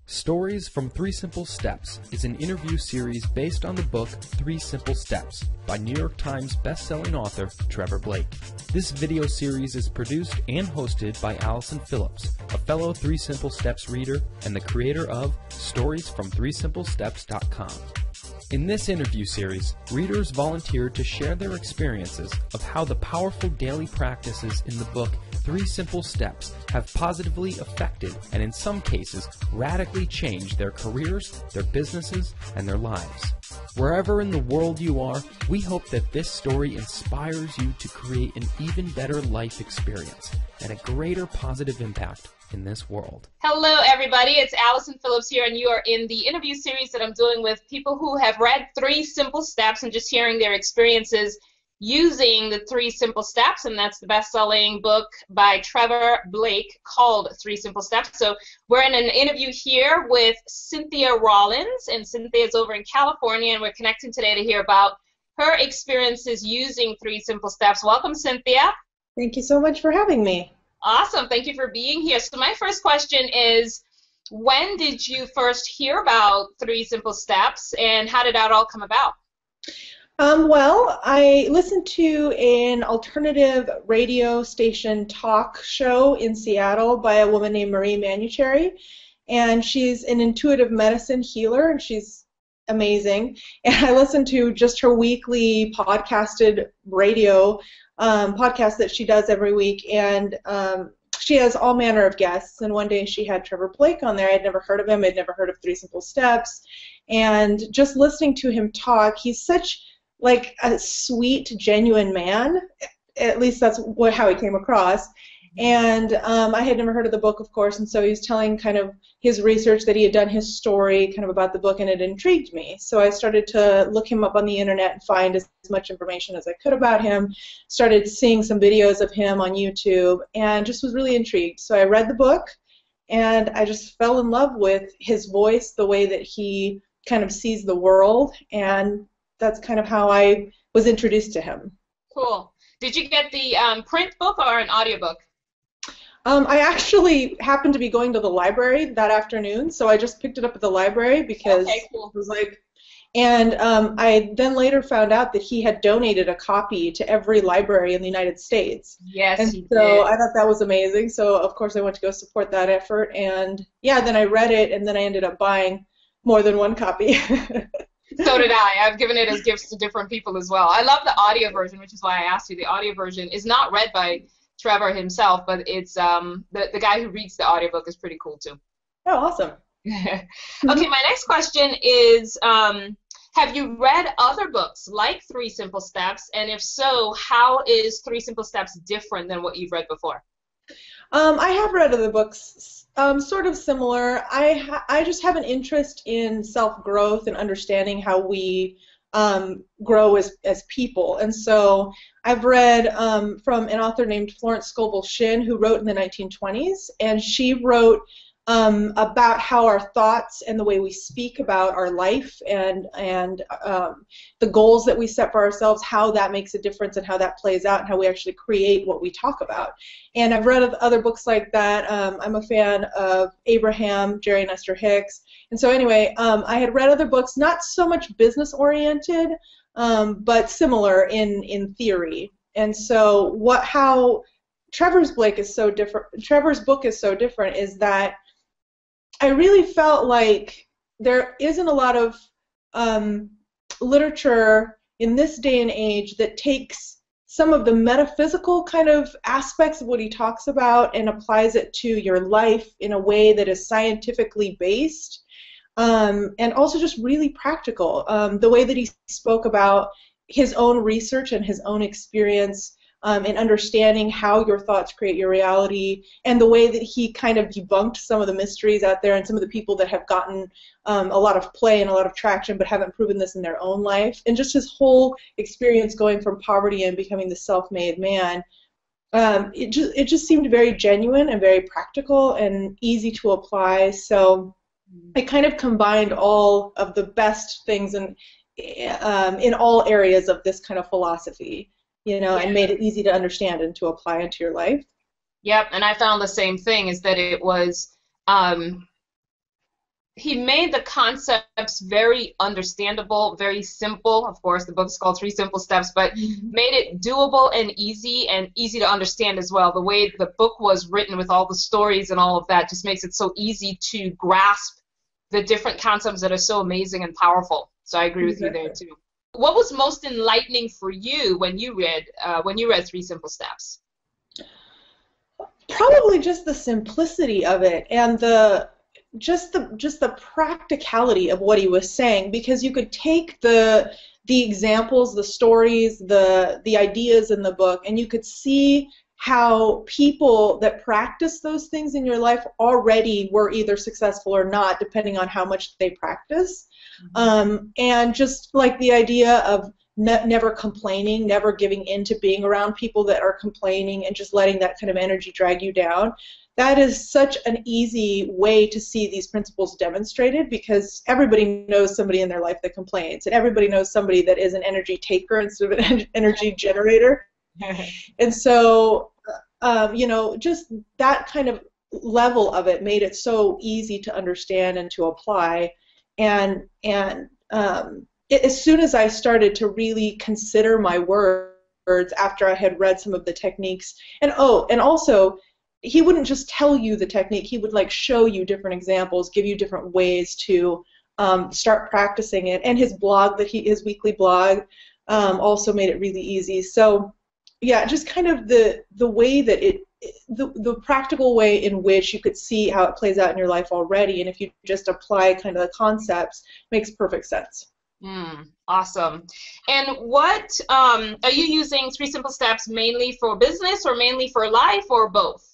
Stories from 3 Simple Steps is an interview series based on the book 3 Simple Steps by New York Times best-selling author Trevor Blake. This video series is produced and hosted by Allison Phillips, a fellow 3 Simple Steps reader and the creator of storiesfrom3simplesteps.com. In this interview series, readers volunteered to share their experiences of how the powerful daily practices in the book 3 Simple Steps have positively affected and in some cases radically changed their careers, their businesses, and their lives. Wherever in the world you are, we hope that this story inspires you to create an even better life experience and a greater positive impact in this world. Hello everybody, it's Allison Phillips here, and you are in the interview series that I'm doing with people who have read 3 Simple Steps and just hearing their experiences using the 3 Simple Steps, and that's the best-selling book by Trevor Blake called 3 Simple Steps. So we're in an interview here with Cynthia Rollins, and Cynthia is over in California, and we're connecting today to hear about her experiences using 3 Simple Steps. Welcome, Cynthia. Thank you so much for having me. Awesome. Thank you for being here. So my first question is, when did you first hear about 3 Simple Steps, and how did that all come about? Well, I listened to an alternative radio station talk show in Seattle by a woman named Marie Manucherry, and she's an intuitive medicine healer, and she's amazing. And I listened to just her weekly podcasted radio podcast that she does every week, and she has all manner of guests, and one day she had Trevor Blake on there. I'd never heard of him. I'd never heard of 3 Simple Steps, and just listening to him talk, he's such like a sweet, genuine man. At least that's how he came across. And I had never heard of the book, of course, and so he was telling kind of his research that he had done, his story kind of about the book, and it intrigued me. So I started to look him up on the internet and find as much information as I could about him, started seeing some videos of him on YouTube, and just was really intrigued. So I read the book, and I just fell in love with his voice, the way that he kind of sees the world, and that's kind of how I was introduced to him. Cool. Did you get the print book or an audiobook? I actually happened to be going to the library that afternoon, so I just picked it up at the library because okay, cool. It was like, and I then later found out that he had donated a copy to every library in the United States. Yes, and he so did. I thought that was amazing. So of course I went to go support that effort, and yeah, then I read it, and then I ended up buying more than one copy. So did I. I've given it as gifts to different people as well. I love the audio version, which is why I asked you. The audio version is not read by Trevor himself, but it's the guy who reads the audiobook is pretty cool too. Oh, awesome. Okay, my next question is, have you read other books like 3 Simple Steps, and if so, how is 3 Simple Steps different than what you've read before? I have read other books, sort of similar. I just have an interest in self-growth and understanding how we grow as people. And so I've read from an author named Florence Scovel Shinn, who wrote in the 1920s, and she wrote about how our thoughts and the way we speak about our life and the goals that we set for ourselves, how that makes a difference and how that plays out and how we actually create what we talk about. And I've read other books like that. I'm a fan of Abraham, Jerry and Esther Hicks. And so anyway, I had read other books, not so much business-oriented, but similar in theory. And so how Trevor's book is so different is that I really felt like there isn't a lot of literature in this day and age that takes some of the metaphysical kind of aspects of what he talks about and applies it to your life in a way that is scientifically based, and also just really practical. The way that he spoke about his own research and his own experience in understanding how your thoughts create your reality, and the way that he kind of debunked some of the mysteries out there and some of the people that have gotten a lot of play and a lot of traction but haven't proven this in their own life, and just his whole experience going from poverty and becoming the self-made man. It just seemed very genuine and very practical and easy to apply. So I kind of combined all of the best things in all areas of this kind of philosophy, and made it easy to understand and to apply into your life. Yep, and I found the same thing, is that it was he made the concepts very understandable, very simple. Of course, the book's called Three Simple Steps, but made it doable and easy to understand as well. The way the book was written with all the stories and all of that just makes it so easy to grasp the different concepts that are so amazing and powerful. So I agree with you there too. What was most enlightening for you when you read Three Simple Steps? Probably just the simplicity of it and just the practicality of what he was saying, because you could take the examples, the stories, the ideas in the book, and you could see how people that practice those things in your life already were either successful or not, depending on how much they practice. And just like the idea of never complaining, never giving in to being around people that are complaining and just letting that kind of energy drag you down. That is such an easy way to see these principles demonstrated, because everybody knows somebody in their life that complains, and everybody knows somebody that is an energy taker instead of an energy generator. And so, you know, just that kind of level of it made it so easy to understand and to apply. And as soon as I started to really consider my words after I had read some of the techniques, and also, he wouldn't just tell you the technique, he would like show you different examples, give you different ways to start practicing it. And his blog, his weekly blog, also made it really easy. So yeah, just kind of the way that the practical way in which you could see how it plays out in your life already, and if you just apply kind of the concepts, makes perfect sense. Awesome. And what are you using Three Simple Steps mainly for business or mainly for life, or both?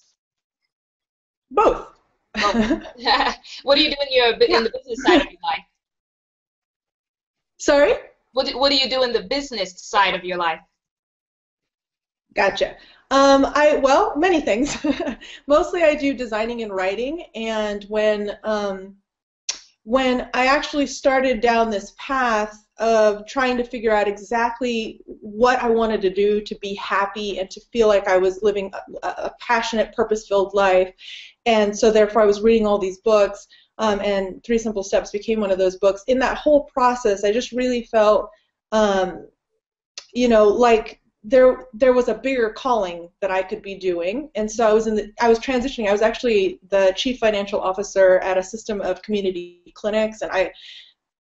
Both. What do you do in the business side of your life? Sorry? What do you do in the business side of your life? Gotcha. Well, many things. Mostly I do designing and writing, and when I actually started down this path of trying to figure out exactly what I wanted to do to be happy and to feel like I was living a passionate, purpose-filled life, and so therefore I was reading all these books, and Three Simple Steps became one of those books. In that whole process, I just really felt, you know, like there was a bigger calling that I could be doing, and so I was transitioning. I was actually the chief financial officer at a system of community clinics, and I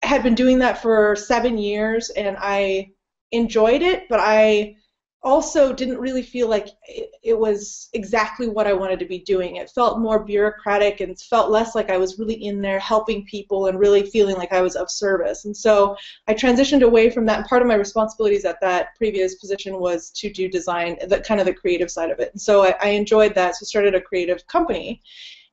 had been doing that for 7 years, and I enjoyed it, but I also didn't really feel like it was exactly what I wanted to be doing. It felt more bureaucratic and felt less like I was really in there helping people and really feeling like I was of service. And so I transitioned away from that. And part of my responsibilities at that previous position was to do design, the kind of the creative side of it. And so I enjoyed that, so I started a creative company.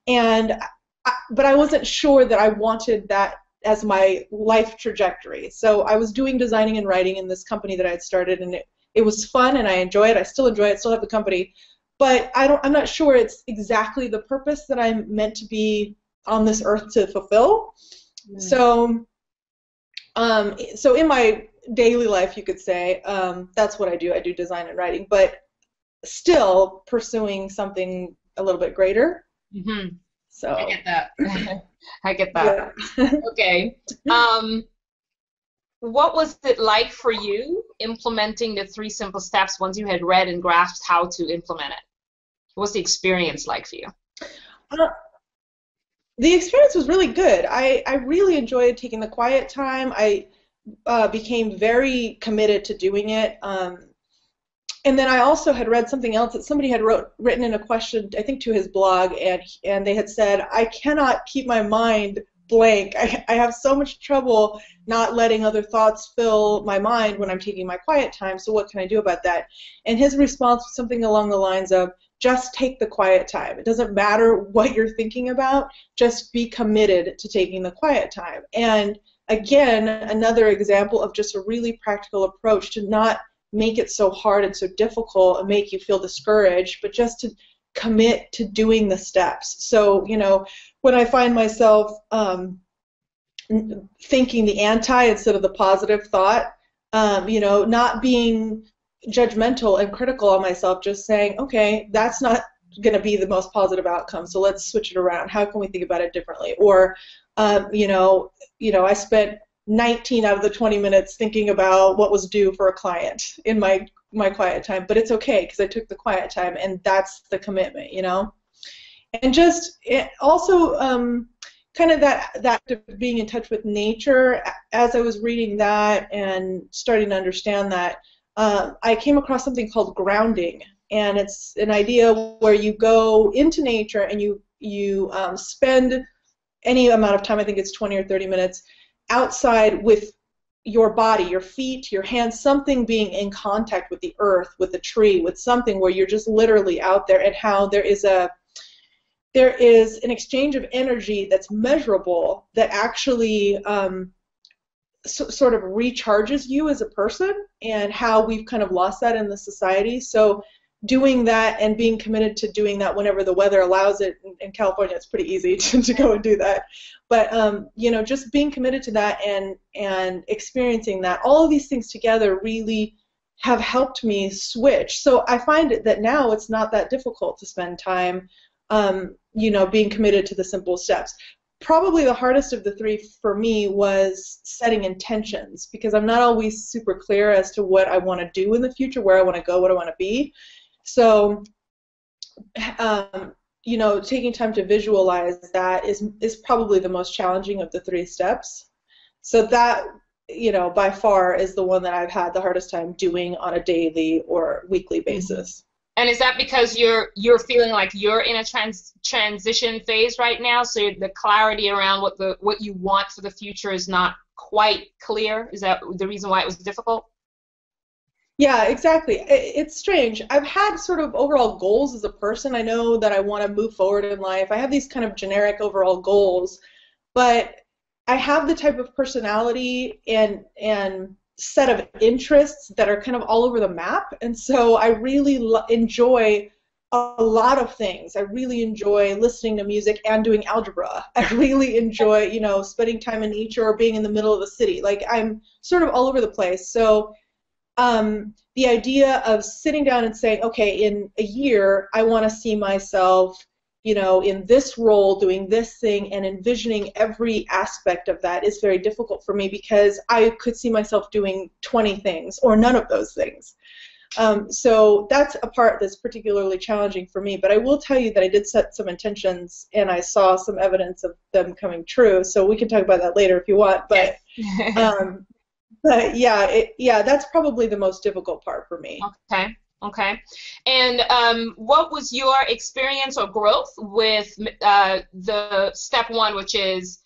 But I wasn't sure that I wanted that as my life trajectory. So I was doing designing and writing in this company that I had started, and it was fun, and I enjoy it. I still enjoy it. Still have the company, but I'm not sure it's exactly the purpose that I'm meant to be on this earth to fulfill. So in my daily life, you could say, that's what I do. I do design and writing, but still pursuing something a little bit greater. So I get that. I get that. Yeah. Okay. What was it like for you implementing the Three Simple Steps once you had read and grasped how to implement it? What was the experience like for you? The experience was really good. I really enjoyed taking the quiet time. I became very committed to doing it. And then I also had read something else that somebody had written in a question, I think, to his blog, and they had said, I cannot keep my mind blank. I have so much trouble not letting other thoughts fill my mind when I'm taking my quiet time, so what can I do about that? And his response was something along the lines of, just take the quiet time. It doesn't matter what you're thinking about, just be committed to taking the quiet time. And again, another example of just a really practical approach to not make it so hard and so difficult and make you feel discouraged, but just to commit to doing the steps. So, you know, when I find myself thinking the anti instead of the positive thought, you know, not being judgmental and critical of myself, just saying, okay, that's not going to be the most positive outcome. So let's switch it around. How can we think about it differently? Or, I spent 19 out of the 20 minutes thinking about what was due for a client in my quiet time, but it's okay because I took the quiet time, and that's the commitment, And just also kind of that being in touch with nature. As I was reading that and starting to understand that, I came across something called grounding, and it's an idea where you go into nature and you spend any amount of time, I think it's 20 or 30 minutes, outside with your body, your feet, your hands, something being in contact with the earth, with the tree, with something where you're just literally out there, and how there is an exchange of energy that's measurable that actually sort of recharges you as a person, and how we've kind of lost that in the society. So doing that and being committed to doing that whenever the weather allows it. In California, it's pretty easy to go and do that. But just being committed to that and experiencing that, all of these things together really have helped me switch. So I find that now it's not that difficult to spend time, being committed to the simple steps. Probably the hardest of the three for me was setting intentions, because I'm not always super clear as to what I want to do in the future, where I want to go, what I want to be. So, taking time to visualize that is probably the most challenging of the three steps. So that, by far is the one that I've had the hardest time doing on a daily or weekly basis. And is that because you're feeling like you're in a transition phase right now, so the clarity around what you want for the future is not quite clear? Is that the reason why it was difficult? Yeah, exactly. It's strange. I've had sort of overall goals as a person. I know that I want to move forward in life. I have these kind of generic overall goals, but I have the type of personality and set of interests that are kind of all over the map, and so I really enjoy a lot of things. I really enjoy listening to music and doing algebra. I really enjoy, spending time in nature or being in the middle of the city. Like, I'm sort of all over the place. So the idea of sitting down and saying, okay, in a year, I want to see myself, in this role, doing this thing, and envisioning every aspect of that is very difficult for me, because I could see myself doing 20 things or none of those things. So that's a part that's particularly challenging for me. But I will tell you that I did set some intentions, and I saw some evidence of them coming true. So we can talk about that later if you want. But that's probably the most difficult part for me. Okay. And what was your experience or growth with the step one, which is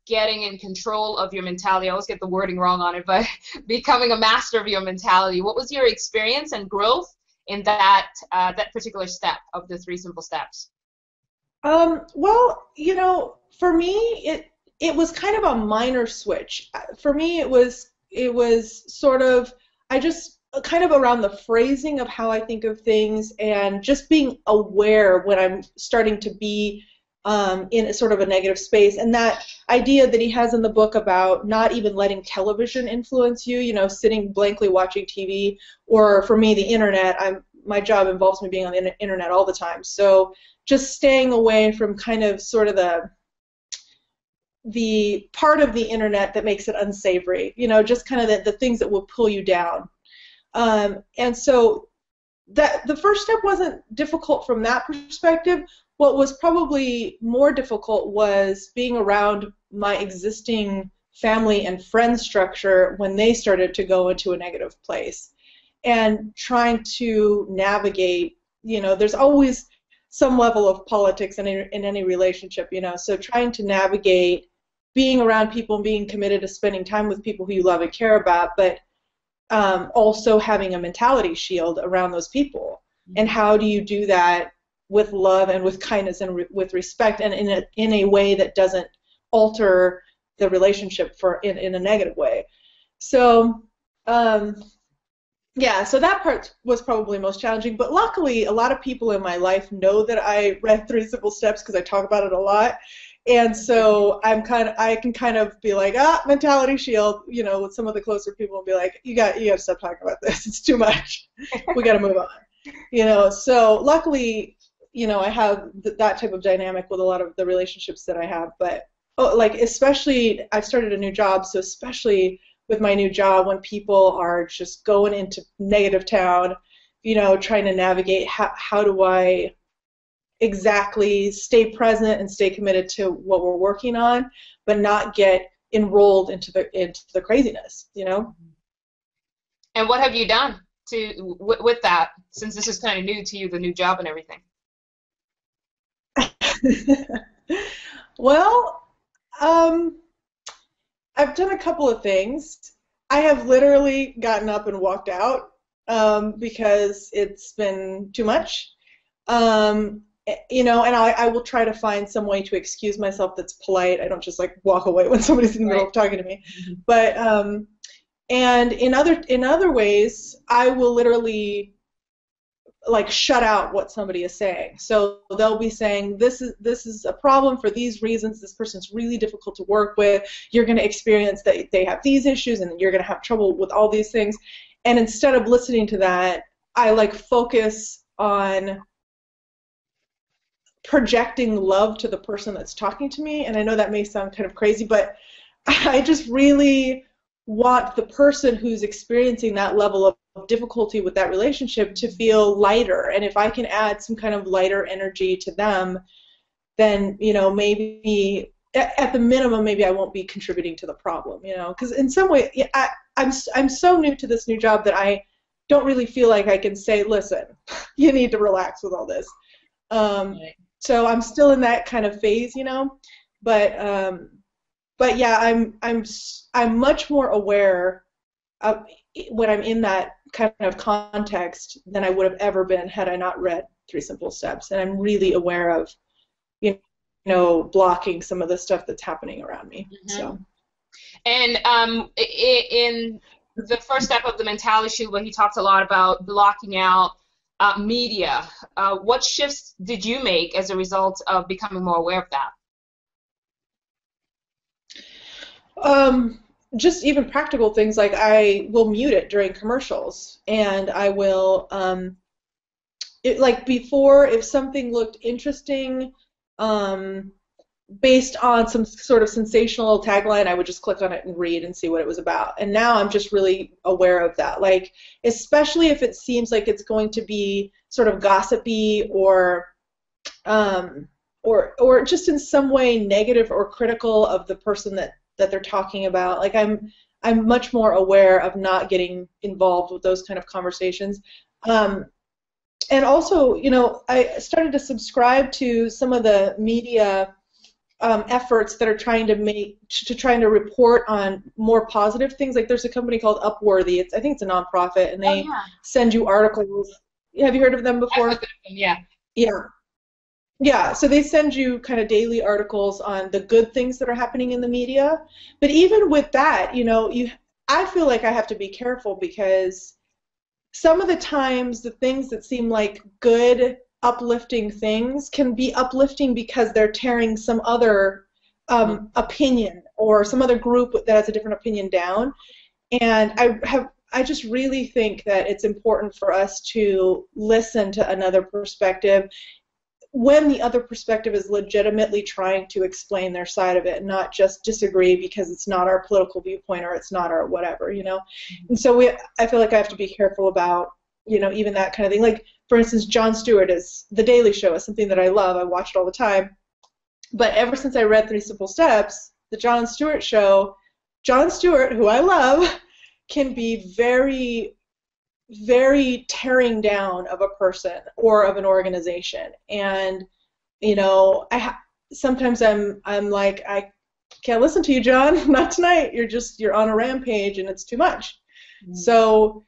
getting in control of your mentality? I always get the wording wrong on it, but becoming a master of your mentality. What was your experience and growth in that particular step of the three simple steps? Well, for me, it was kind of a minor switch. For me, it was sort of, I just kind of around the phrasing of how I think of things, and just being aware when I'm starting to be in a sort of a negative space. And that idea that he has in the book about not even letting television influence you, sitting blankly watching TV, or for me, the internet. My job involves me being on the internet all the time. So just staying away from kind of sort of the part of the internet that makes it unsavory, just kind of the things that will pull you down. And so that the first step wasn't difficult from that perspective. What was probably more difficult was being around my existing family and friend structure when they started to go into a negative place, and trying to navigate, there's always some level of politics in any relationship, so trying to navigate being around people and being committed to spending time with people who you love and care about, but also having a mentality shield around those people. And how do you do that with love and with kindness and with respect, and in a way that doesn't alter the relationship in a negative way? So so that part was probably most challenging. But luckily, a lot of people in my life know that I read Three Simple Steps because I talk about it a lot. And so I can kind of be like, mentality shield, with some of the closer people, and be like, you got to stop talking about this. It's too much. We got to move on. So luckily, I have that type of dynamic with a lot of the relationships that I have. But like especially, I've started a new job, so especially with my new job, when people are just going into negative town, trying to navigate how do I exactly stay present and stay committed to what we're working on, but not get enrolled into the craziness, And what have you done with that, since this is kind of new to you, the new job and everything? Well, I've done a couple of things. I have literally gotten up and walked out because it's been too much. And I will try to find some way to excuse myself that's polite. I don't just like walk away when somebody's in the middle of talking to me. Mm-hmm. But and in other ways, I will literally like shut out what somebody is saying. So they'll be saying, this is a problem for these reasons. This person's really difficult to work with. You're going to experience that they have these issues, and you're going to have trouble with all these things. And instead of listening to that, I like focus on projecting love to the person that's talking to me. And I know that may sound kind of crazy, but I just really want the person who's experiencing that level of difficulty with that relationship to feel lighter. And if I can add some kind of lighter energy to them, then, maybe at the minimum, maybe I won't be contributing to the problem, because in some way, I'm so new to this new job that I don't really feel like I can say, listen, you need to relax with all this. So I'm still in that kind of phase, but yeah, I'm much more aware of when I'm in that kind of context than I would have ever been had I not read Three Simple Steps. And I'm really aware of, blocking some of the stuff that's happening around me. Mm-hmm. So. And in the first step of the mentality shoot, where he talks a lot about blocking out media, what shifts did you make as a result of becoming more aware of that? Just even practical things, like I will mute it during commercials, and I will, like before, if something looked interesting, based on some sort of sensational tagline, I would just click on it and read and see what it was about. And now I'm just really aware of that, like especially if it seems like it's going to be sort of gossipy or just in some way negative or critical of the person that they're talking about. Like I'm much more aware of not getting involved with those kind of conversations. And also, I started to subscribe to some of the media efforts that are trying to report on more positive things. Like there's a company called Upworthy. I think it's a nonprofit, and they send you articles. Have you heard of them before? I've heard of them, yeah. Yeah. Yeah, so they send you kind of daily articles on the good things that are happening in the media. But even with that, I feel like I have to be careful, because some of the times the things that seem like good, uplifting things can be uplifting because they're tearing some other opinion or some other group that has a different opinion down. And I just really think that it's important for us to listen to another perspective when the other perspective is legitimately trying to explain their side of it, and not just disagree because it's not our political viewpoint or it's not our whatever, And so I feel like I have to be careful about, even that kind of thing. Like, for instance, Jon Stewart The Daily Show is something that I love. I watch it all the time. But ever since I read Three Simple Steps, the Jon Stewart show, Jon Stewart, who I love, can be very, very tearing down of a person or of an organization. And sometimes I'm like, I can't listen to you, John. Not tonight. You're on a rampage and it's too much. Mm-hmm. So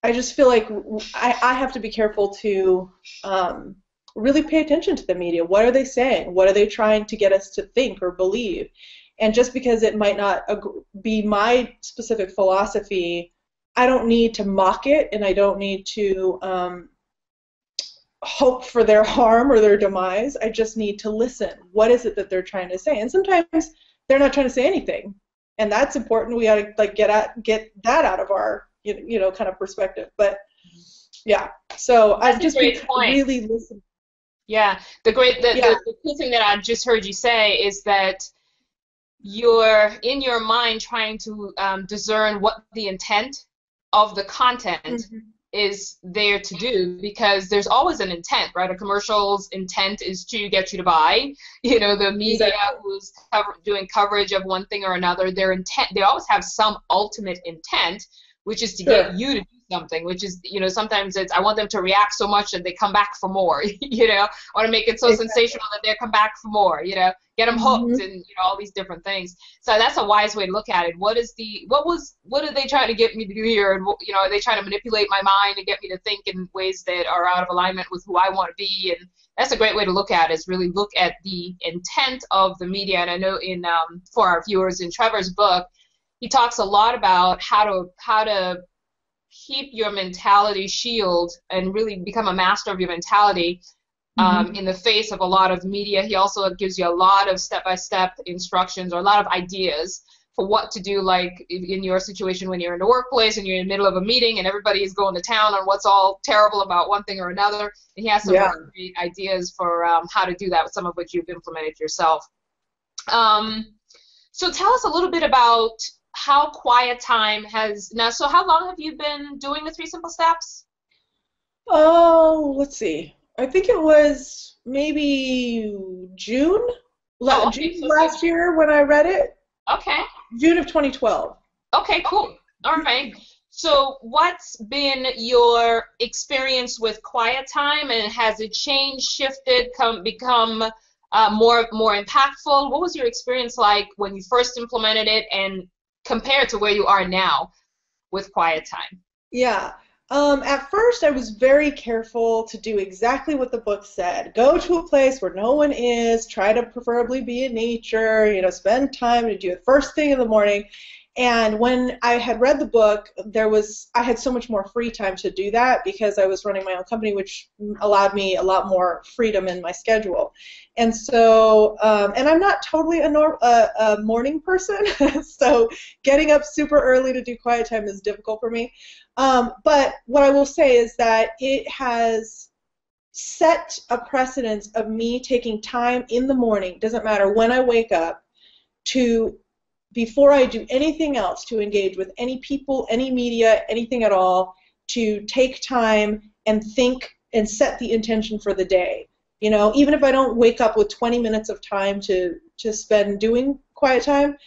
I just feel like I have to be careful to really pay attention to the media. What are they saying? What are they trying to get us to think or believe? And just because it might not be my specific philosophy, I don't need to mock it, and I don't need to hope for their harm or their demise. I just need to listen. What is it that they're trying to say? And sometimes they're not trying to say anything, and that's important. We got to get that out of our kind of perspective. But Yeah. So That's I've a just been great point. really listening. Yeah. Yeah. The cool thing that I just heard you say is that you're in your mind trying to discern what the intent of the content Mhm. is there to do, because there's always an intent, right? A commercial's intent is to get you to buy. You know, the media Exactly. who's doing coverage of one thing or another, their intent, they always have some ultimate intent, which is to get Sure. you to do something, which is, you know, sometimes it's, I want them to react so much that they come back for more, you know, I want to make it so Exactly. sensational that they come back for more, you know, get them hooked Hmm. and, you know, all these different things. So that's a wise way to look at it. What are they trying to get me to do here? And, you know, are they trying to manipulate my mind and get me to think in ways that are out of alignment with who I want to be? And that's a great way to look at it, is really look at the intent of the media. And I know in for our viewers, in Trevor's book, he talks a lot about how to keep your mentality shield and really become a master of your mentality Hmm. in the face of a lot of media. He also gives you a lot of step-by-step instructions or a lot of ideas for what to do, like in your situation when you're in the workplace and you're in the middle of a meeting and everybody is going to town on what's all terrible about one thing or another. And he has some Yeah. really great ideas for how to do that, some of which you've implemented yourself. Um, so tell us a little bit about how quiet time has now. So how long have you been doing the three simple steps? Oh, let's see. I think it was maybe June, Oh, okay. June So it's last year when I read it. okay. June of 2012. Okay, cool. All right. So what's been your experience with quiet time, and has it changed, shifted, become more impactful? What was your experience like when you first implemented it, and compared to where you are now with quiet time? Yeah. At first, I was very careful to do exactly what the book said. Go to a place where no one is, try to preferably be in nature, spend time to do it first thing in the morning. And when I had read the book, I had so much more free time to do that because I was running my own company, which allowed me a lot more freedom in my schedule. And so, and I'm not totally a morning person, so getting up super early to do quiet time is difficult for me. But what I will say is that it has set a precedence of me taking time in the morning, doesn't matter when I wake up, to, before I do anything else, to engage with any people, any media, anything at all, to take time and think and set the intention for the day. Even if I don't wake up with 20 minutes of time to spend doing quiet time,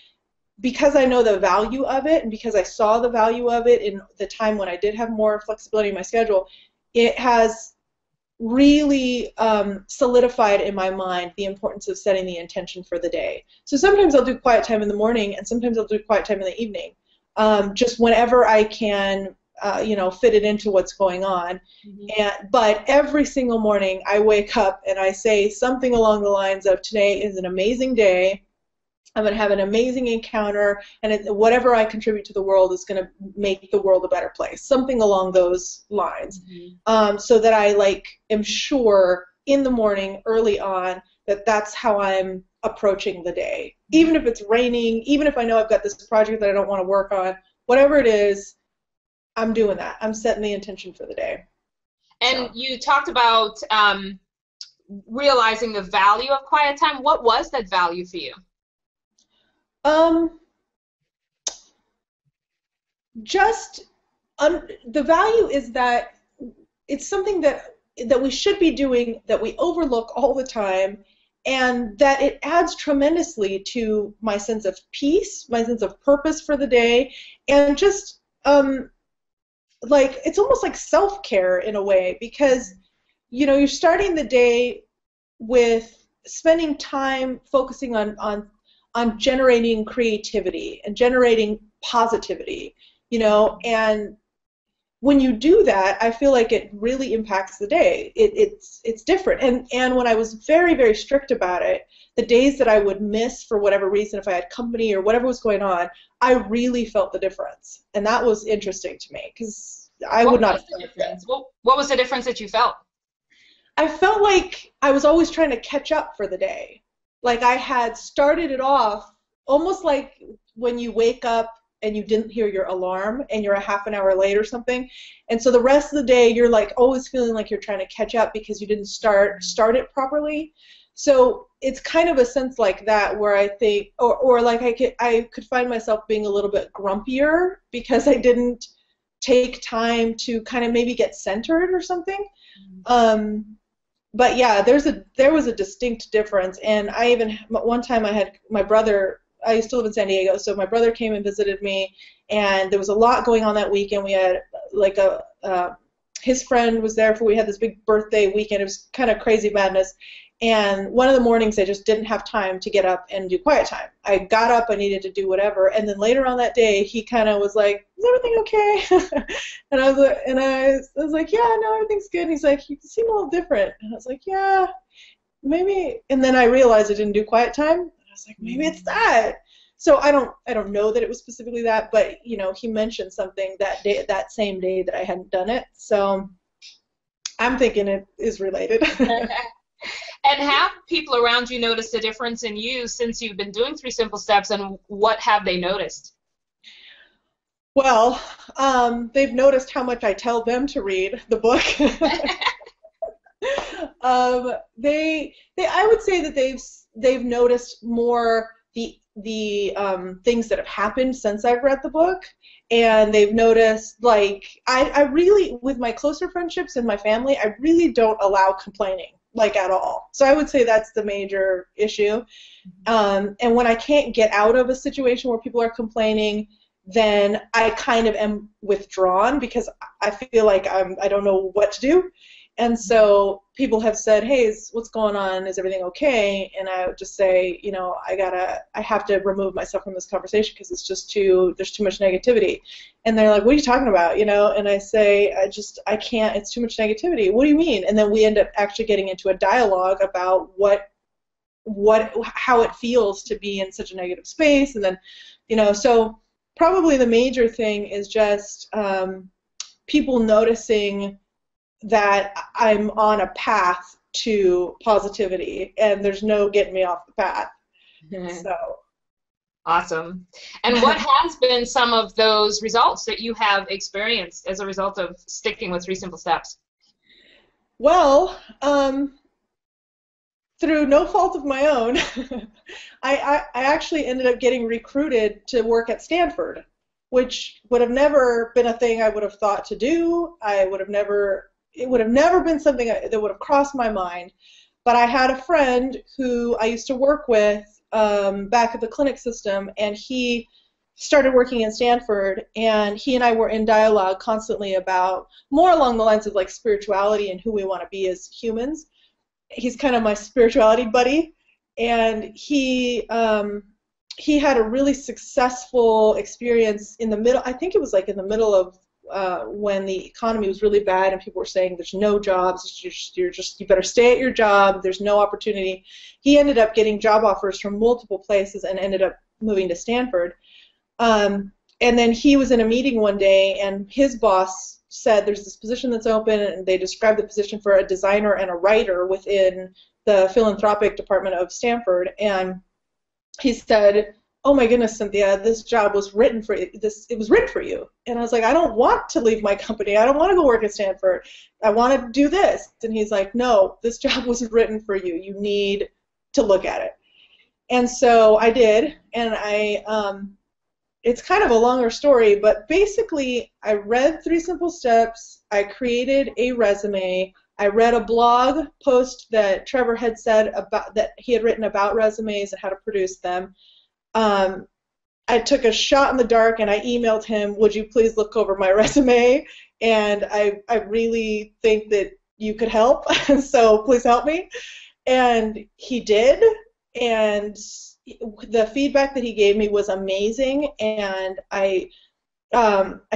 because I know the value of it and because I saw the value of it in the time when I did have more flexibility in my schedule, it has really solidified in my mind the importance of setting the intention for the day. So sometimes I'll do quiet time in the morning and sometimes I'll do quiet time in the evening, just whenever I can, fit it into what's going on. But every single morning I wake up and I say something along the lines of, today is an amazing day. I'm going to have an amazing encounter, and whatever I contribute to the world is going to make the world a better place. Something along those lines, so that I am sure in the morning, early on, that that's how I'm approaching the day. Even if it's raining, even if I know I've got this project that I don't want to work on, whatever it is, I'm doing that. I'm setting the intention for the day. And So. you talked about realizing the value of quiet time. What was that value for you? Um, just the value is that it's something that we should be doing, that we overlook all the time, and that it adds tremendously to my sense of peace, my sense of purpose for the day, and just it's almost like self-care in a way, because you're starting the day with spending time focusing on generating creativity and generating positivity, and when you do that, I feel like it really impacts the day. It's different. And when I was very, very strict about it, the days that I would miss for whatever reason, if I had company or whatever was going on, I really felt the difference. And that was interesting to me because I would What not was have the felt that. difference? What was the difference that you felt? I felt like I was always trying to catch up for the day. Like I had started it off almost like when you wake up and you didn't hear your alarm and you're a half an hour late or something. And so the rest of the day you're like always feeling like you're trying to catch up because you didn't start it properly. So it's kind of a sense like that where I think, or like I could find myself being a little bit grumpier because I didn't take time to kind of maybe get centered or something. But yeah, there was a distinct difference. And I even, one time I had my brother, I used to live in San Diego, so my brother came and visited me, and there was a lot going on that weekend. We had like his friend was there, we had this big birthday weekend. It was kind of crazy madness. And one of the mornings I just didn't have time to get up and do quiet time. I got up, I needed to do whatever, and then later on that day he kind of was like, "Is everything okay?" and I was like, "Yeah, no, everything's good." And he's like, "You seem a little different." And I was like, "Yeah, maybe." And then I realized I didn't do quiet time. And I was like, "Maybe it's that." So I don't know that it was specifically that, but you know, he mentioned something that day, that same day, that I hadn't done it. So I'm thinking it is related. And have people around you noticed a difference in you since you've been doing 3 Simple Steps, and what have they noticed? Well, they've noticed how much I tell them to read the book. I would say that they've noticed more the things that have happened since I've read the book, and they've noticed, like, I really, with my closer friendships and my family, I really don't allow complaining, like, at all. So I would say that's the major issue. And when I can't get out of a situation where people are complaining, then I kind of am withdrawn because I feel like I don't know what to do. And so people have said, "Hey, what's going on? Is everything okay?" And I would just say, you know, I have to remove myself from this conversation because it's just there's too much negativity. And they're like, "What are you talking about?" You know, and I say, I can't, it's too much negativity. "What do you mean?" And then we end up actually getting into a dialogue about how it feels to be in such a negative space. And then, you know, so probably the major thing is just people noticing that I'm on a path to positivity, and there's no getting me off the path. So awesome. And what has been some of those results that you have experienced as a result of sticking with 3 Simple Steps? Well, through no fault of my own, I actually ended up getting recruited to work at Stanford, which would have never been a thing I would have thought to do. It would have never been something that would have crossed my mind. But I had a friend who I used to work with back at the clinic system, and he started working in Stanford, and he and I were in dialogue constantly about more along the lines of like spirituality and who we want to be as humans. He's kind of my spirituality buddy, and he had a really successful experience in the middle. I think it was like in the middle of when the economy was really bad and people were saying there's no jobs, you better stay at your job, there's no opportunity. He ended up getting job offers from multiple places and ended up moving to Stanford. And then he was in a meeting one day, and his boss said there's this position that's open, and they described the position for a designer and a writer within the philanthropic department of Stanford. And he said, "Oh my goodness, Cynthia, this job was written for you. It was written for you." And I was like, "I don't want to leave my company. I don't want to go work at Stanford. I want to do this." And he's like, "No, this job was written for you. You need to look at it." And so I did, and it's kind of a longer story, but basically I read 3 Simple Steps, I created a resume, I read a blog post that Trevor had said about that he had written about resumes and how to produce them. I took a shot in the dark and I emailed him, "Would you please look over my resume? And I really think that you could help, so please help me." And he did, and the feedback that he gave me was amazing, and I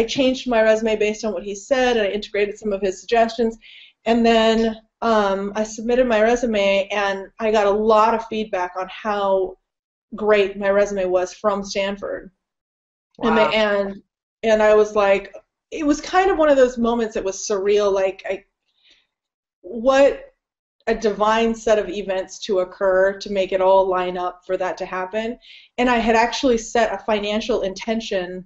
changed my resume based on what he said, and I integrated some of his suggestions, and then I submitted my resume, and I got a lot of feedback on how great my resume was from Stanford. Wow. And I was like, it was kind of one of those moments that was surreal, like what a divine set of events to occur to make it all line up for that to happen. And I had actually set a financial intention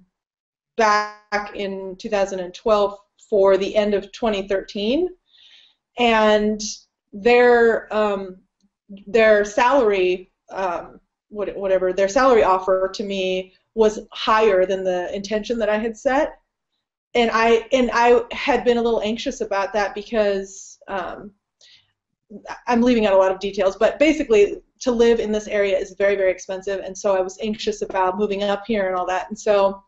back in 2012 for the end of 2013, and their salary, whatever their salary offer to me was higher than the intention that I had set, and I had been a little anxious about that because I'm leaving out a lot of details, but basically to live in this area is very, very expensive, and so I was anxious about moving up here and all that, and so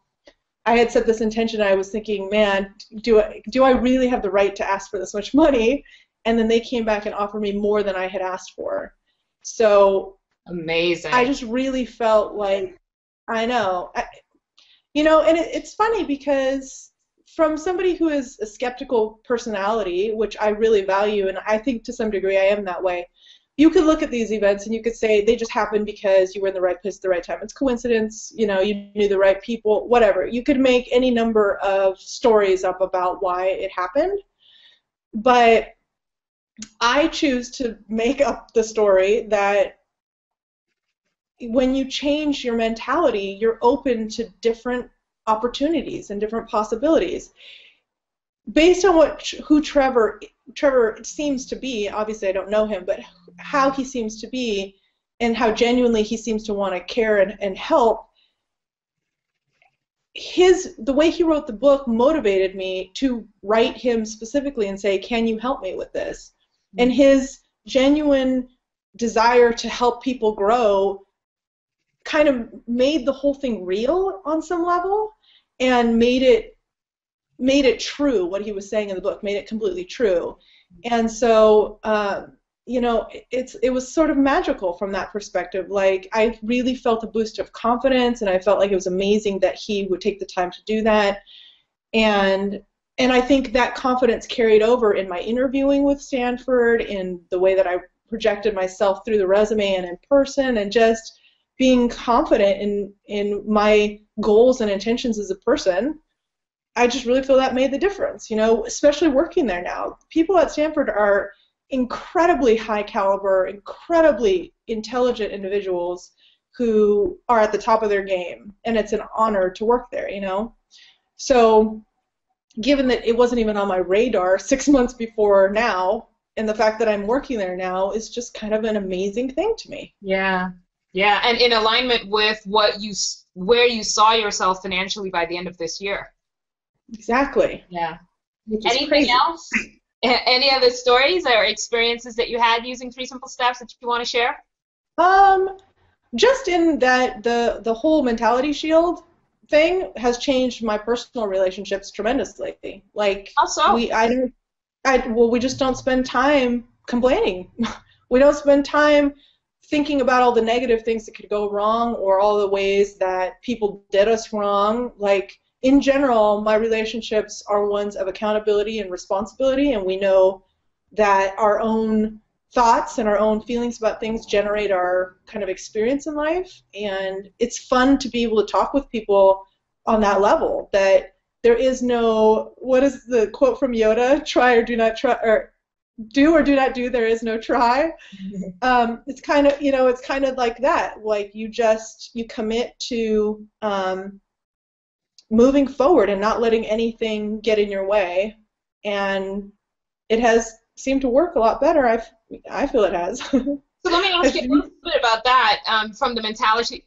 I had set this intention. I was thinking, man, do I really have the right to ask for this much money? And then they came back and offered me more than I had asked for. So amazing. I just really felt like, I know, and it's funny because from somebody who is a skeptical personality, which I really value, and I think to some degree I am that way, you could look at these events and you could say they just happened because you were in the right place at the right time. It's coincidence, you knew the right people, whatever. You could make any number of stories up about why it happened, but I choose to make up the story that when you change your mentality, you're open to different opportunities and different possibilities. Based on who Trevor seems to be, obviously I don't know him, but how he seems to be and how genuinely he seems to want to care and help, the way he wrote the book motivated me to write him specifically and say, can you help me with this? And his genuine desire to help people grow kind of made the whole thing real on some level and made it true. What he was saying in the book made it completely true. And so it was sort of magical from that perspective. Like, I really felt a boost of confidence, and I felt like it was amazing that he would take the time to do that. And I think that confidence carried over in my interviewing with Stanford, in the way that I projected myself through the resume and in person, and just being confident in my goals and intentions as a person. I just really feel that made the difference, especially working there now. People at Stanford are incredibly high caliber, incredibly intelligent individuals who are at the top of their game, and it's an honor to work there, So given that it wasn't even on my radar 6 months before now, and the fact that I'm working there now is just kind of an amazing thing to me. Yeah, and in alignment with where you saw yourself financially by the end of this year. Exactly. Yeah. Anything else? Any other stories or experiences that you had using 3 Simple Steps that you want to share? Just in that the whole mentality shield thing has changed my personal relationships tremendously. Like, how so? We just don't spend time complaining. We don't spend time thinking about all the negative things that could go wrong or all the ways that people did us wrong. Like, in general, my relationships are ones of accountability and responsibility, and we know that our own thoughts and our own feelings about things generate our kind of experience in life, and it's fun to be able to talk with people on that level, that there is no, what is the quote from Yoda, try or do not try, or do or do not do, there is no try. It's kind of like that, like you commit to moving forward and not letting anything get in your way, and it has seemed to work a lot better. I feel it has. So let me ask you a little bit about that from the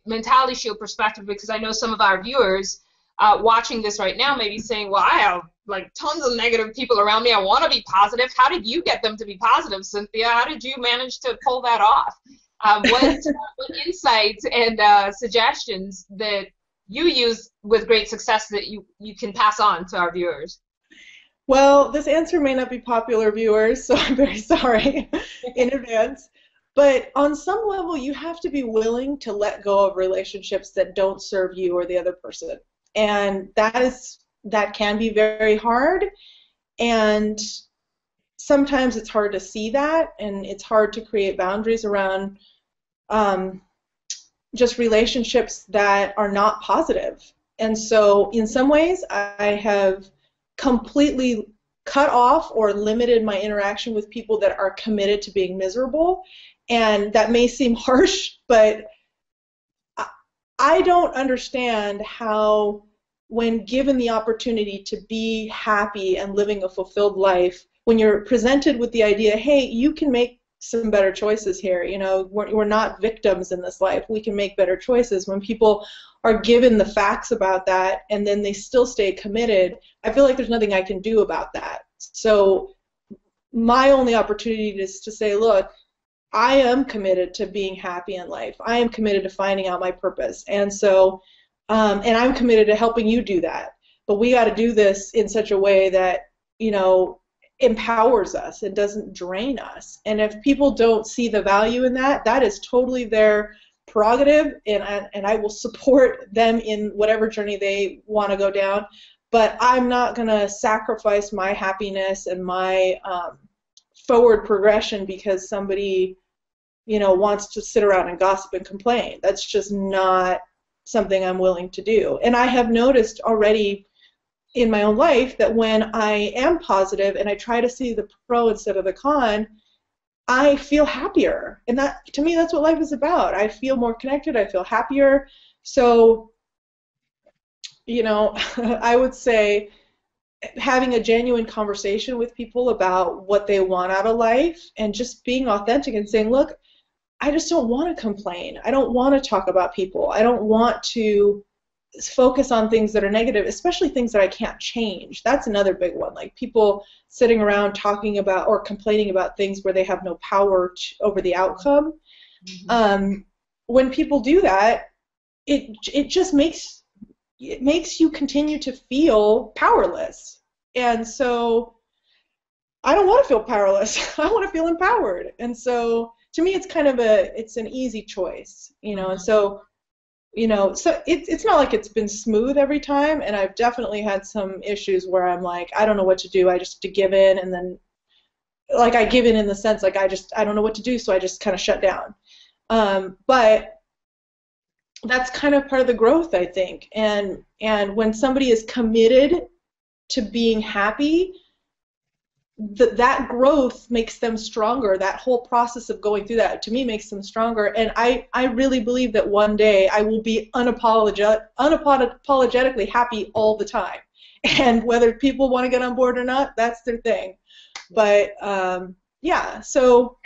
mentality shield perspective, because I know some of our viewers watching this right now may be saying, well, I have like tons of negative people around me. I want to be positive. How did you get them to be positive, Cynthia? How did you manage to pull that off? What insights and suggestions that you use with great success that you can pass on to our viewers? Well, this answer may not be popular, viewers, so I'm very sorry in advance. But on some level, you have to be willing to let go of relationships that don't serve you or the other person. And that can be very hard. And sometimes it's hard to see that, and it's hard to create boundaries around just relationships that are not positive. And so in some ways, I have completely cut off or limited my interaction with people that are committed to being miserable. And that may seem harsh, but I don't understand how when given the opportunity to be happy and living a fulfilled life, when you're presented with the idea, hey, you can make some better choices here, you know, we're not victims in this life, we can make better choices. When people are given the facts about that and then they still stay committed, I feel like there's nothing I can do about that. So my only opportunity is to say, look, I am committed to being happy in life. I am committed to finding out my purpose. And so, and I'm committed to helping you do that. But we got to do this in such a way that, you know, empowers us and doesn't drain us. And if people don't see the value in that, that is totally their prerogative, and I will support them in whatever journey they want to go down. But I'm not going to sacrifice my happiness and my forward progression because somebody, you know, wants to sit around and gossip and complain. That's just not something I'm willing to do. And I have noticed already in my own life that when I am positive and I try to see the pro instead of the con, I feel happier. And that, to me, that's what life is about. I feel more connected. I feel happier. So, you know, I would say having a genuine conversation with people about what they want out of life and just being authentic and saying, look, I just don't want to complain. I don't want to talk about people. I don't want to focus on things that are negative, especially things that I can't change. That's another big one. Like people sitting around talking about or complaining about things where they have no power over the outcome. Mm-hmm. When people do that, it just makes you continue to feel powerless. And so I don't want to feel powerless. I want to feel empowered. And so to me, it's kind of it's an easy choice, you know. And so, you know, so it's not like it's been smooth every time, and I've definitely had some issues where I'm like, I don't know what to do. I just have to give in, and then, like, I give in the sense like I don't know what to do, so I just kind of shut down. But that's kind of part of the growth, I think. And when somebody is committed to being happy, that growth makes them stronger. That whole process of going through that, to me, makes them stronger. And I really believe that one day I will be unapologetically happy all the time. And whether people want to get on board or not, that's their thing. But, yeah, so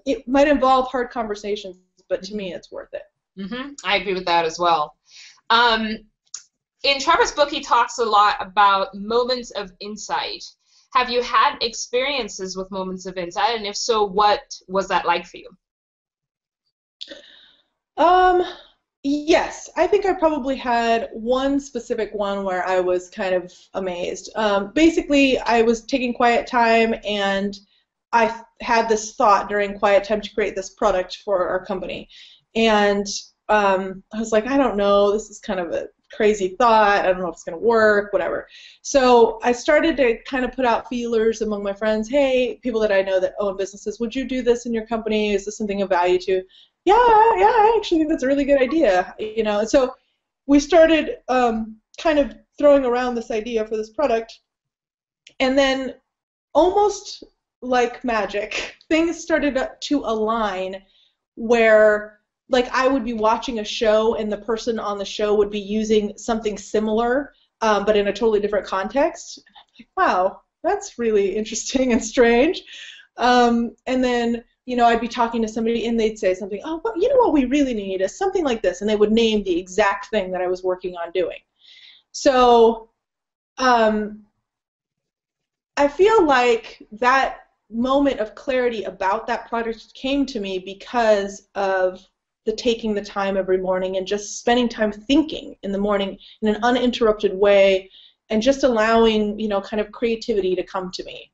it might involve hard conversations, but to me, it's worth it. Mm-hmm. I agree with that as well. In Trevor's book, he talks a lot about moments of insight. Have you had experiences with moments of insight, and if so, what was that like for you? Yes, I think I probably had one specific one where I was kind of amazed. Basically, I was taking quiet time, and I had this thought during quiet time to create this product for our company. And I was like, I don't know, this is kind of a crazy thought, I don't know if it's going to work, whatever. So I started to kind of put out feelers among my friends, hey, people that I know that own businesses, would you do this in your company? Is this something of value to? Yeah, I actually think that's a really good idea, you know. And so we started kind of throwing around this idea for this product, and then almost like magic, things started to align where, like, I would be watching a show and the person on the show would be using something similar, but in a totally different context. And I'm like, wow, that's really interesting and strange. And then, you know, I'd be talking to somebody and they'd say something, oh, well, you know what we really need is something like this, and they would name the exact thing that I was working on doing. So I feel like that moment of clarity about that project came to me because of the taking the time every morning and just spending time thinking in the morning in an uninterrupted way and just allowing, you know, kind of creativity to come to me.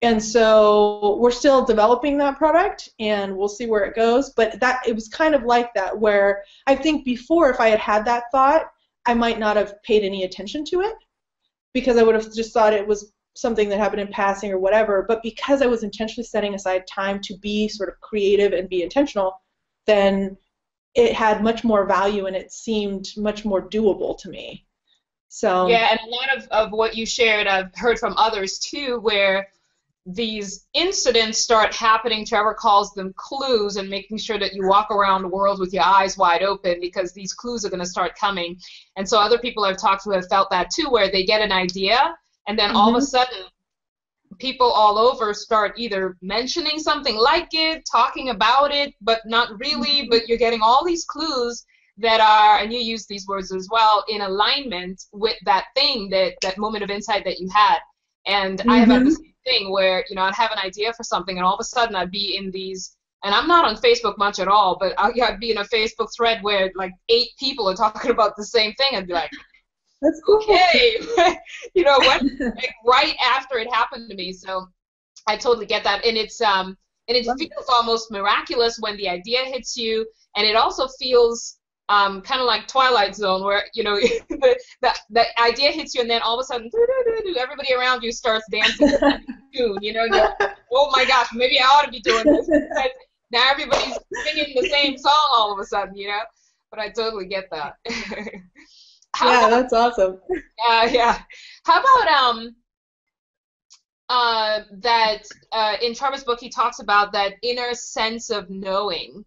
And so we're still developing that product, and we'll see where it goes, but it was kind of like that, where I think before, if I had had that thought, I might not have paid any attention to it because I would have just thought it was something that happened in passing or whatever. But because I was intentionally setting aside time to be sort of creative and be intentional, then it had much more value and it seemed much more doable to me. So yeah, and a lot of what you shared I've heard from others too, where these incidents start happening, Trevor calls them clues, and making sure that you walk around the world with your eyes wide open, because these clues are going to start coming. And so other people I've talked to have felt that too, where they get an idea and then all of a sudden people all over start either mentioning something like it, talking about it, but not really, but you're getting all these clues that are, and you use these words as well, in alignment with that thing, that moment of insight that you had. And I have had the same thing where, you know, I'd have an idea for something and all of a sudden I'd be in these, and I'm not on Facebook much at all, but I'd be in a Facebook thread where like 8 people are talking about the same thing. I'd be like, that's cool. Okay, you know what? Like right after it happened to me, so I totally get that, and it feels almost miraculous when the idea hits you, and it also feels kind of like Twilight Zone, where you know the idea hits you, and then all of a sudden, everybody around you starts dancing to the tune. You know, and you're like, oh my gosh, maybe I ought to be doing this. Now everybody's singing the same song all of a sudden, you know. But I totally get that. Yeah, that's awesome. Yeah. How about that in Trevor's book he talks about that inner sense of knowing.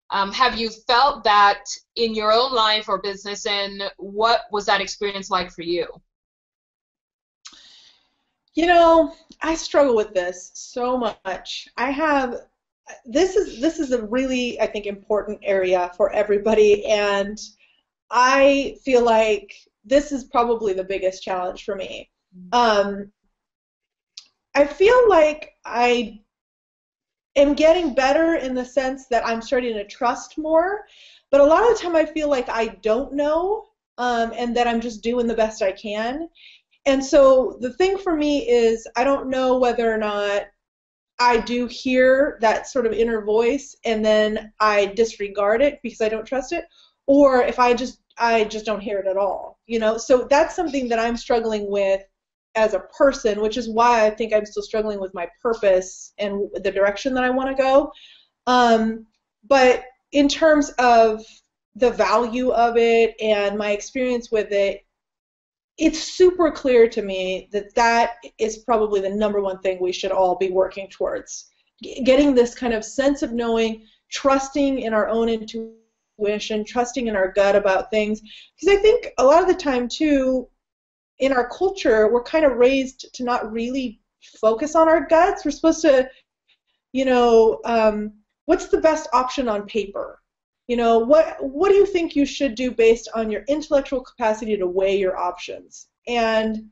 Have you felt that in your own life or business, and what was that experience like for you? You know, I struggle with this so much. This is a really, I think, important area for everybody, and I feel like this is probably the biggest challenge for me. I feel like I am getting better in the sense that I'm starting to trust more, but a lot of the time I feel like I don't know, and that I'm just doing the best I can. And so the thing for me is I don't know whether or not I do hear that sort of inner voice and then I disregard it because I don't trust it, or if I just don't hear it at all, you know. So that's something that I'm struggling with as a person, which is why I think I'm still struggling with my purpose and the direction that I want to go. But in terms of the value of it and my experience with it, it's super clear to me that that is probably the #1 thing we should all be working towards. Getting this kind of sense of knowing, trusting in our own intuition, trusting in our gut about things. Because I think a lot of the time, too, in our culture, we're kind of raised to not really focus on our guts. We're supposed to, you know, what's the best option on paper? You know, what do you think you should do based on your intellectual capacity to weigh your options? And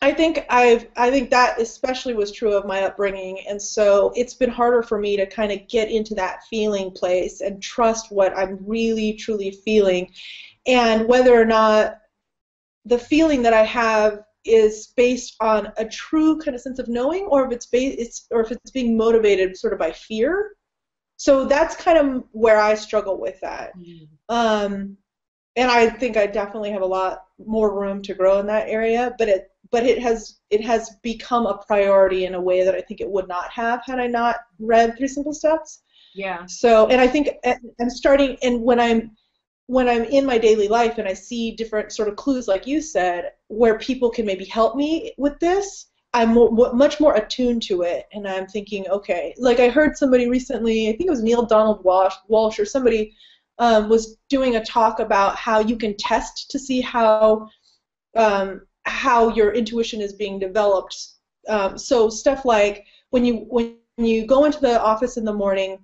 I think that especially was true of my upbringing, and so it's been harder for me to kind of get into that feeling place and trust what I'm really truly feeling, and whether or not the feeling that I have is based on a true kind of sense of knowing, or if it's being motivated sort of by fear. So that's kind of where I struggle with that. And I think I definitely have a lot more room to grow in that area, but it has become a priority in a way that I think it would not have had I not read 3 Simple Steps. Yeah. So, and I think I'm starting, and when I'm in my daily life and I see different sort of clues, like you said, where people can maybe help me with this, I'm much more attuned to it, and I'm thinking, okay, like I heard somebody recently, I think it was Neil Donald Walsh or somebody was doing a talk about how you can test to see how your intuition is being developed. So stuff like when you go into the office in the morning,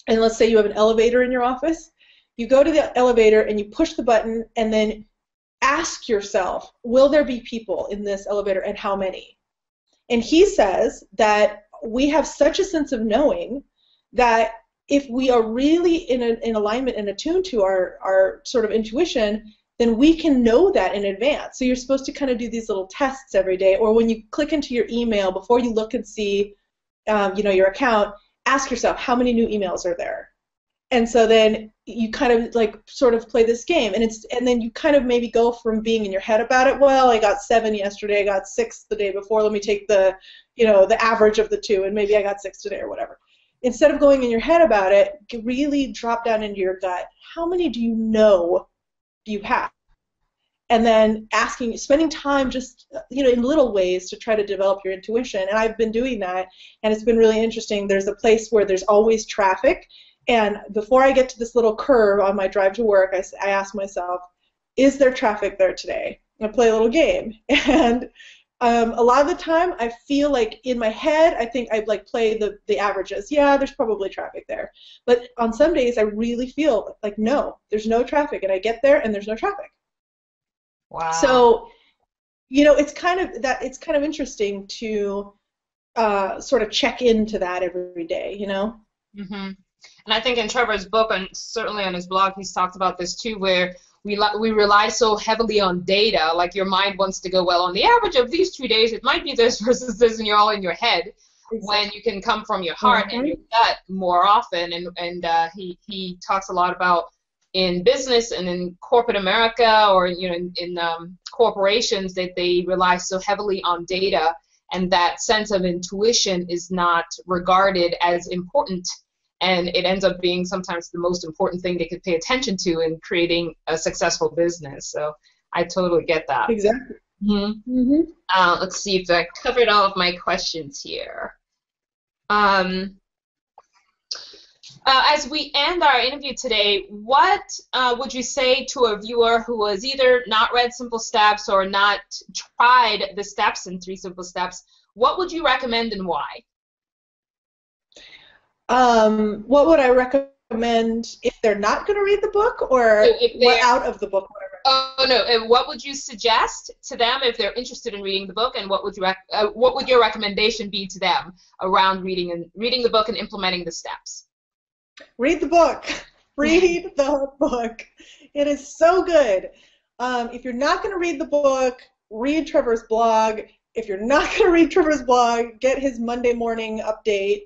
and let's say you have an elevator in your office, you go to the elevator and you push the button and then ask yourself, will there be people in this elevator and how many? And he says that we have such a sense of knowing that if we are really in alignment and attuned to our sort of intuition, then we can know that in advance. So you're supposed to kind of do these little tests every day, or when you click into your email, before you look and see your account, ask yourself, how many new emails are there? And so then you kind of like sort of play this game, and then you kind of maybe go from being in your head about it. Well, I got 7 yesterday, I got 6 the day before. Let me take the average of the 2, and maybe I got 6 today or whatever. Instead of going in your head about it, really drop down into your gut. How many do you know you have? and then spending time just, in little ways to try to develop your intuition. And I've been doing that, and it's been really interesting. There's a place where there's always traffic, and before I get to this little curve on my drive to work, I ask myself, is there traffic there today? I play a little game, and a lot of the time I feel like in my head I think I play the averages. Yeah, there's probably traffic there, but on some days I really feel like no, there's no traffic, and I get there and there's no traffic. Wow. So, it's kind of interesting to sort of check into that every day, Mm-hmm. And I think in Trevor's book, and certainly on his blog, he's talked about this too, where we rely so heavily on data. Like your mind wants to go, well, on the average of these 2 days, it might be this versus this, and you're all in your head. Exactly. When you can come from your heart and your gut more often. And he talks a lot about in business and in corporate America, or in corporations, that they rely so heavily on data, and that sense of intuition is not regarded as important, and it ends up being sometimes the most important thing they could pay attention to in creating a successful business. So I totally get that. Exactly. Mm-hmm. Mm-hmm. Let's see if I covered all of my questions here. As we end our interview today, what would you say to a viewer who has either not read Simple Steps or not tried the steps in 3 Simple Steps? What would you recommend and why? What would I recommend if they're not going to read the book, or what out of the book? Oh no! And what would you suggest to them if they're interested in reading the book, and what would your recommendation be to them around reading the book and implementing the steps? Read the book. Read the book. It is so good. If you're not going to read the book, read Trevor's blog. If you're not going to read Trevor's blog, get his Monday morning update.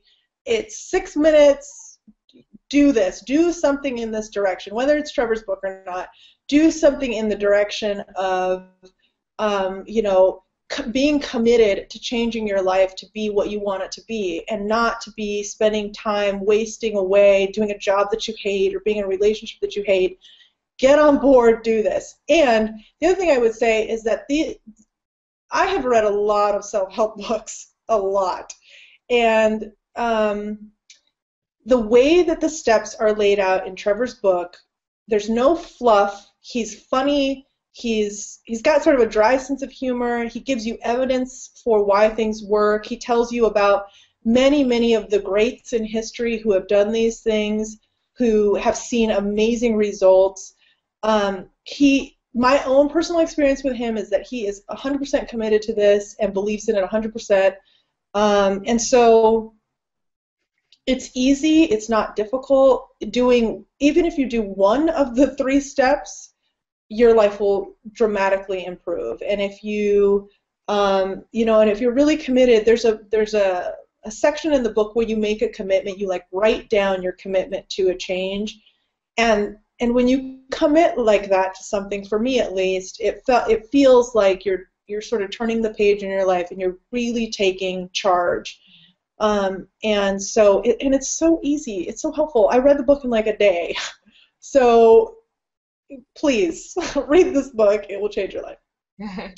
It's 6 minutes. Do this. Do something in this direction, whether it's Trevor's book or not. Do something in the direction of, being committed to changing your life to be what you want it to be, and not to be spending time wasting away doing a job that you hate or being in a relationship that you hate. Get on board, do this. And the other thing I would say is that I have read a lot of self-help books, a lot. And the way that the steps are laid out in Trevor's book, there's no fluff. He's funny. He's got sort of a dry sense of humor. He gives you evidence for why things work. He tells you about many of the greats in history who have done these things, who have seen amazing results. My own personal experience with him is that he is 100% committed to this and believes in it 100%. And so it's easy. It's not difficult. Even if you do one of the 3 steps, your life will dramatically improve. And if you, and if you're really committed, there's a section in the book where you make a commitment. You write down your commitment to a change, and when you commit like that to something, for me at least, it feels like you're sort of turning the page in your life and you're really taking charge. And so it's so easy. It's so helpful. I read the book in a day. So please read this book. It will change your life.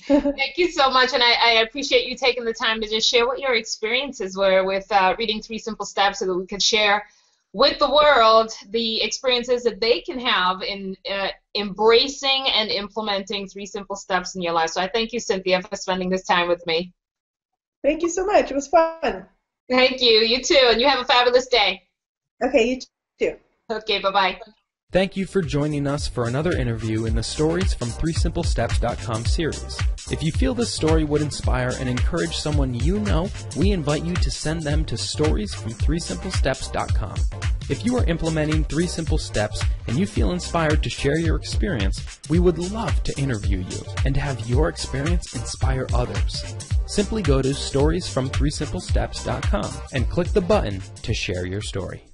Thank you so much, and I appreciate you taking the time to just share what your experiences were with reading 3 Simple Steps, so that we could share with the world the experiences that they can have in embracing and implementing 3 Simple Steps in your life. So I thank you, Cynthia, for spending this time with me. Thank you so much. It was fun. Thank you. You too, and you have a fabulous day. Okay, you too. Okay, bye-bye. Thank you for joining us for another interview in the Stories from 3simplesteps.com series. If you feel this story would inspire and encourage someone you know, we invite you to send them to storiesfrom3simplesteps.com. If you are implementing 3 Simple Steps and you feel inspired to share your experience, we would love to interview you and to have your experience inspire others. Simply go to storiesfrom3simplesteps.com and click the button to share your story.